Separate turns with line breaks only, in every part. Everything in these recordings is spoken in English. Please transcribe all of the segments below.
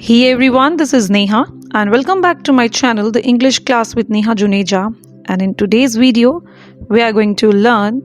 Hey everyone, this is Neha and welcome back to my channel, The English Class with Neha Juneja. And in today's video, we are going to learn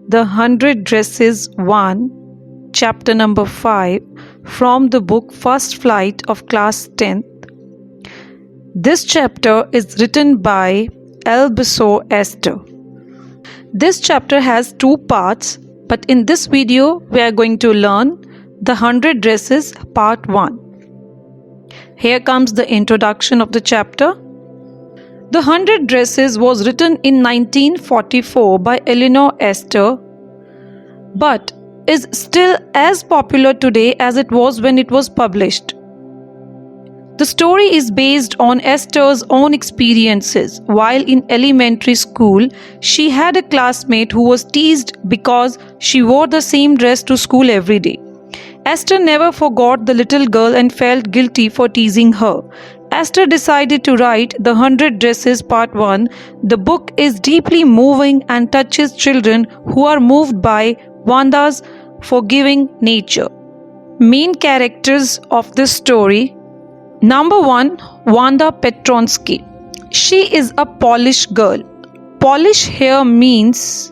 The 100 Dresses 1, chapter number 5 from the book First Flight of Class 10th. This chapter is written by Elbisor Esther. This chapter has two parts, but in this video, we are going to learn The 100 Dresses Part 1. Here comes the introduction of the chapter. The 100 Dresses was written in 1944 by Elinor Esther, but is still as popular today as it was when it was published. The story is based on Esther's own experiences. While in elementary school, she had a classmate who was teased because she wore the same dress to school every day. Esther never forgot the little girl and felt guilty for teasing her. Esther decided to write The 100 Dresses Part 1. The book is deeply moving and touches children who are moved by Wanda's forgiving nature. Main characters of this story. Number 1, Wanda Petronsky. She is a Polish girl. Polish here means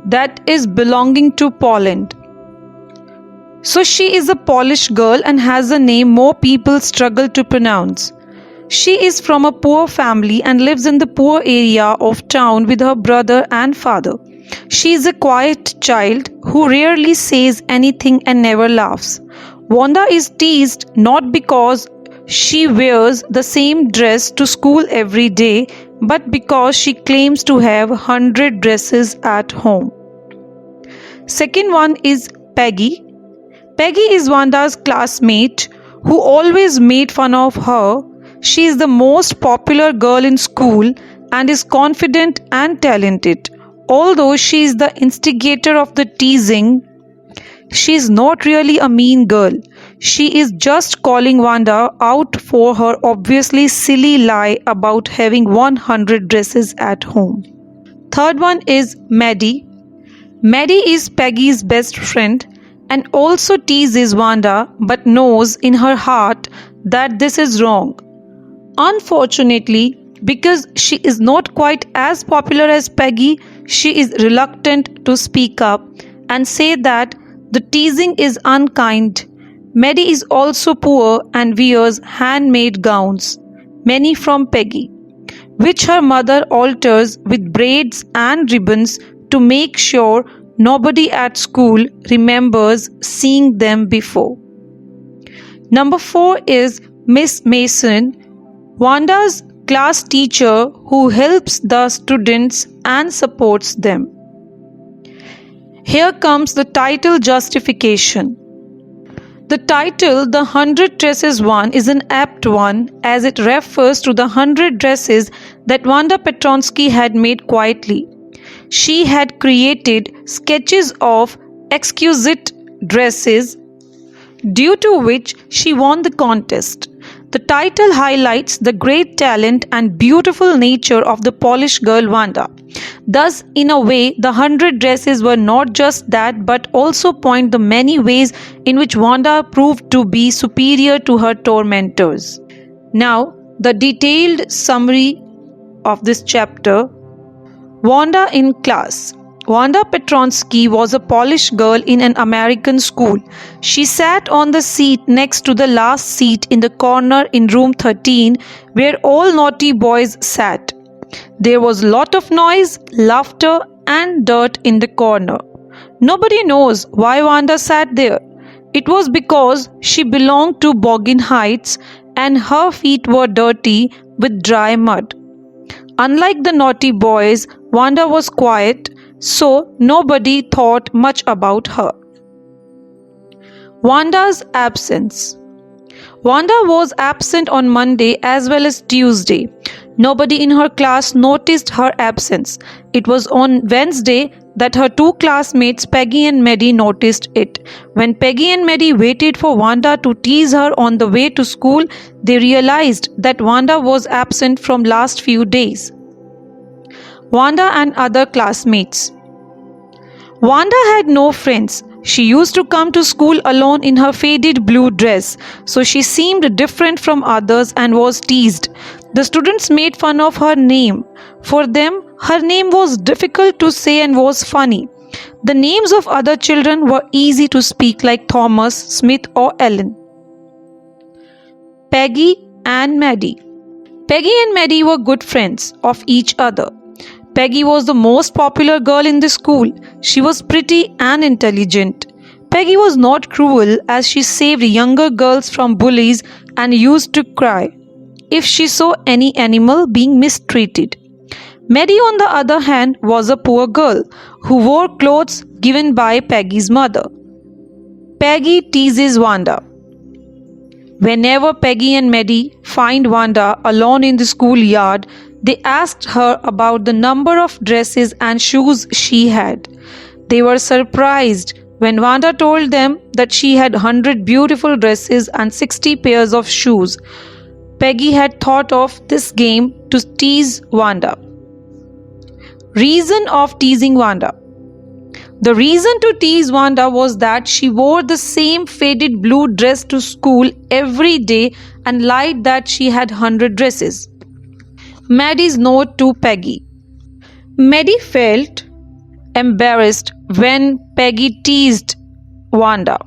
that is belonging to Poland. So she is a Polish girl and has a name more people struggle to pronounce. She is from a poor family and lives in the poor area of town with her brother and father. She is a quiet child who rarely says anything and never laughs. Wanda is teased not because she wears the same dress to school every day, but because she claims to have 100 dresses at home. Second one is Peggy. Peggy is Wanda's classmate who always made fun of her. She is the most popular girl in school and is confident and talented. Although she is the instigator of the teasing, she is not really a mean girl. She is just calling Wanda out for her obviously silly lie about having 100 dresses at home. Third one is Maddie. Maddie is Peggy's best friend and also teases Wanda but knows in her heart that this is wrong. Unfortunately, because she is not quite as popular as Peggy, she is reluctant to speak up and say that the teasing is unkind. Maddie is also poor and wears handmade gowns, many from Peggy, which her mother alters with braids and ribbons to make sure nobody at school remembers seeing them before. Number 4 is Miss Mason, Wanda's class teacher who helps the students and supports them. Here comes the title justification. The title, The 100 Dresses 1, is an apt one as it refers to the 100 dresses that Wanda Petronsky had made quietly. She had created sketches of exquisite dresses, due to which she won the contest. The title highlights the great talent and beautiful nature of the Polish girl Wanda. Thus, in a way, the 100 dresses were not just that but also point the many ways in which Wanda proved to be superior to her tormentors. Now, the detailed summary of this chapter. Wanda in class. Wanda Petronsky was a Polish girl in an American school. She sat on the seat next to the last seat in the corner in room 13 where all naughty boys sat. There was lot of noise, laughter and dirt in the corner. Nobody knows why Wanda sat there. It was because she belonged to Boggin Heights and her feet were dirty with dry mud. Unlike the naughty boys, Wanda was quiet, so nobody thought much about her. Wanda's absence. Wanda was absent on Monday as well as Tuesday. Nobody in her class noticed her absence. It was on Wednesday that her two classmates Peggy and Maddie noticed it. When Peggy and Maddie waited for Wanda to tease her on the way to school, they realized that Wanda was absent from last few days. Wanda and other classmates. Wanda had no friends. She used to come to school alone in her faded blue dress, so she seemed different from others and was teased. The students made fun of her name. For them, her name was difficult to say and was funny. The names of other children were easy to speak, like Thomas, Smith, or Ellen. Peggy and Maddie. Peggy and Maddie were good friends of each other. Peggy was the most popular girl in the school. She was pretty and intelligent. Peggy was not cruel, as she saved younger girls from bullies and used to cry if she saw any animal being mistreated. Maddie, on the other hand, was a poor girl who wore clothes given by Peggy's mother. Peggy teases Wanda. Whenever Peggy and Maddie find Wanda alone in the schoolyard, they asked her about the number of dresses and shoes she had. They were surprised when Wanda told them that she had 100 beautiful dresses and 60 pairs of shoes. Peggy had thought of this game to tease Wanda. Reason of teasing Wanda. The reason to tease Wanda was that she wore the same faded blue dress to school every day and lied that she had 100 dresses. Maddie's note to Peggy. Maddie felt embarrassed when Peggy teased Wanda.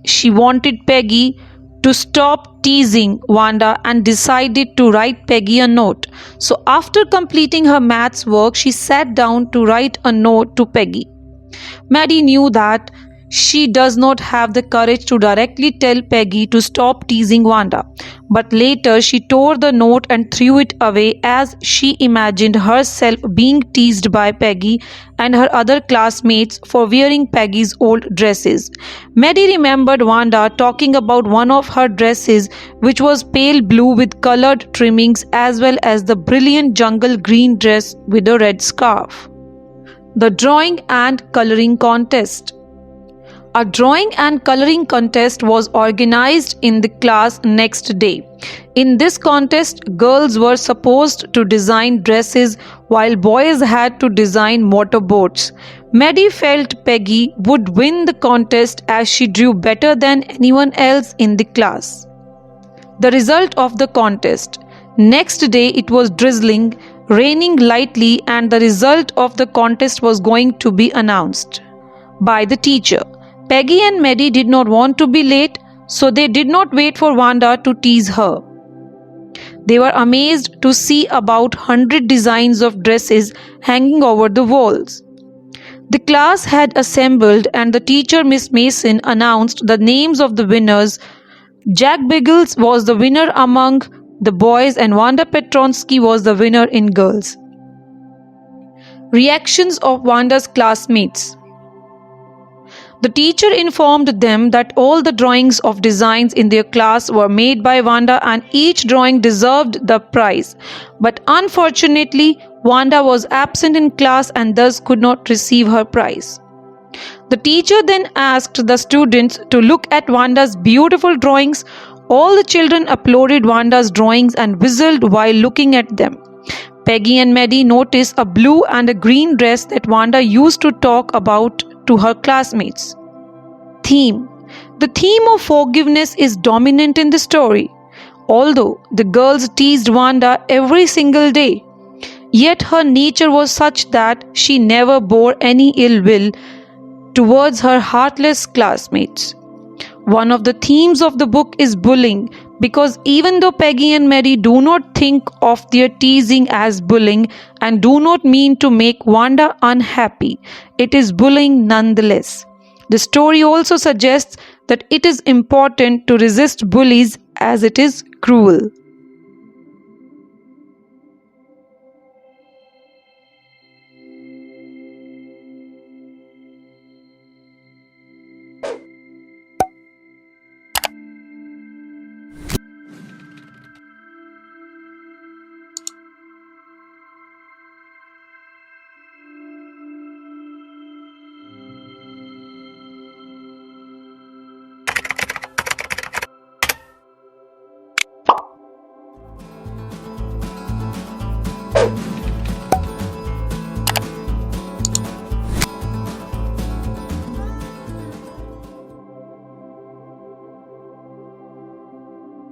She wanted Peggy to stop teasing Wanda and decided to write Peggy a note. So after completing her maths work, she sat down to write a note to Peggy. Maddie knew that she does not have the courage to directly tell Peggy to stop teasing Wanda, but later she tore the note and threw it away as she imagined herself being teased by Peggy and her other classmates for wearing Peggy's old dresses. Maddie remembered Wanda talking about one of her dresses, which was pale blue with colored trimmings, as well as the brilliant jungle green dress with a red scarf. The drawing and coloring contest. A drawing and coloring contest was organized in the class next day. In this contest, girls were supposed to design dresses while boys had to design motorboats. Maddie felt Peggy would win the contest as she drew better than anyone else in the class. The result of the contest. Next day it was drizzling, raining lightly, and the result of the contest was going to be announced by the teacher. Peggy and Maddie did not want to be late, so they did not wait for Wanda to tease her. They were amazed to see about 100 designs of dresses hanging over the walls. The class had assembled and the teacher, Miss Mason, announced the names of the winners. Jack Biggles was the winner among the boys and Wanda Petronsky was the winner in girls. Reactions of Wanda's classmates. The teacher informed them that all the drawings of designs in their class were made by Wanda and each drawing deserved the prize. But unfortunately, Wanda was absent in class and thus could not receive her prize. The teacher then asked the students to look at Wanda's beautiful drawings. All the children applauded Wanda's drawings and whistled while looking at them. Peggy and Maddie noticed a blue and a green dress that Wanda used to talk about to her classmates. Theme. The theme of forgiveness is dominant in the story. Although the girls teased Wanda every single day, yet her nature was such that she never bore any ill will towards her heartless classmates. One of the themes of the book is bullying, because even though Peggy and Maddie do not think of their teasing as bullying and do not mean to make Wanda unhappy, it is bullying nonetheless. The story also suggests that it is important to resist bullies as it is cruel.